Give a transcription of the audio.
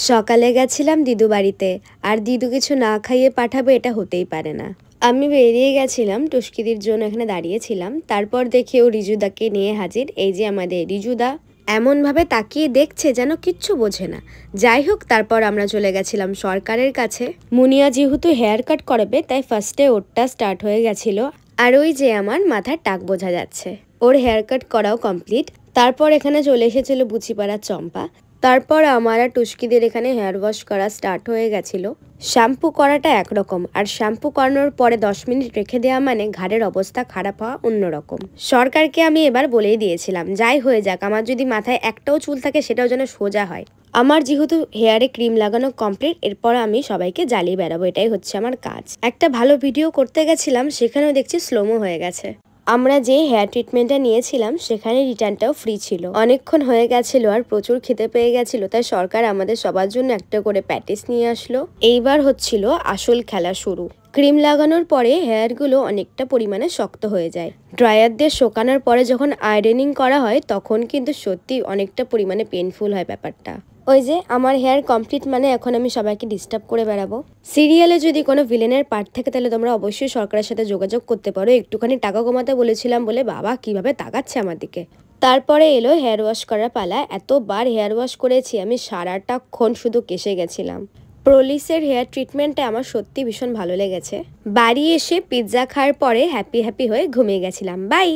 সকালে গেছিলাম দিদু বাড়িতে, আর দিদু কিছু না খাইয়ে পাঠাবে এটা হতেই পারে না। আমি বেরিয়ে গেছিলাম, টুস্কিদির জন্য এখানে দাঁড়িয়েছিলাম। তারপর দেখি ও রিজুদাকে নিয়ে হাজির। এই যে আমাদের রিজুদা এমনভাবে তাকিয়ে দেখছে যেন কিচ্ছু বোঝে না। যাই হোক, তারপর আমরা চলে গেছিলাম সরকারের কাছে। মুনিয়া যেহেতু হেয়ার কাট করাবে তাই ফার্স্টে ওরটা স্টার্ট হয়ে গেছিল। আর ওই যে আমার মাথার টাক বোঝা যাচ্ছে, ওর হেয়ার কাট করাও কমপ্লিট। তারপর এখানে চলে এসেছিল বুচিপাড়ার চম্পা। তারপর আমার আর টুস্কিদের এখানে হেয়ার ওয়াশ করা স্টার্ট হয়ে গেছিল। শ্যাম্পু করাটা একরকম, আর শ্যাম্পু করানোর পরে 10 মিনিট রেখে দেওয়া মানে ঘাড়ের অবস্থা খারাপ হওয়া অন্যরকম। সরকারকে আমি এবার বলেই দিয়েছিলাম, যাই হয়ে যাক, আমার যদি মাথায় একটাও চুল থাকে সেটাও যেন সোজা হয়। আমার যেহেতু হেয়ারে ক্রিম লাগানো কমপ্লিট, এরপর আমি সবাইকে জ্বালিয়ে বেড়াবো, এটাই হচ্ছে আমার কাজ। একটা ভালো ভিডিও করতে গেছিলাম, সেখানেও দেখছি স্লোমো হয়ে গেছে। আমরা যে হেয়ার ট্রিটমেন্টটা নিয়েছিলাম সেখানে রিটার্নটাও ফ্রি ছিল। অনেকক্ষণ হয়ে গেছিল আর প্রচুর খেতে পেয়ে গেছিল, তাই সরকার আমাদের সবার জন্য একটা করে প্যাটিস নিয়ে আসলো। এইবার হচ্ছিল আসল খেলা শুরু। ক্রিম লাগানোর পরে হেয়ারগুলো অনেকটা পরিমাণে শক্ত হয়ে যায়। ড্রায়ার দিয়ে শুকানোর পরে যখন আয়রনিং করা হয় তখন কিন্তু সত্যি অনেকটা পরিমাণে পেনফুল হয় ব্যাপারটা। ওই যে আমার হেয়ার কমপ্লিট মানে এখন আমি সবাইকে ডিস্টার্ব করে বেড়াবো। সিরিয়ালে যদি কোনো ভিলেনের পার্ট থাকে তাহলে তোমরা অবশ্যই সরকারের সাথে যোগাযোগ করতে পারো। একটুখানি টাকা কমাতে বলেছিলাম বলে বাবা কিভাবে তাকাচ্ছে আমার দিকে। তারপরে এলো হেয়ার ওয়াশ করার পালা। এতবার হেয়ার ওয়াশ করেছি আমি, সারাটাক্ষণ শুধু কেসে গেছিলাম। প্রলিসের হেয়ার ট্রিটমেন্টটা আমার সত্যি ভীষণ ভালো লেগেছে। বাড়ি এসে পিৎজা খাওয়ার পরে হ্যাপি হয়ে ঘুমিয়ে গেছিলাম। বাই।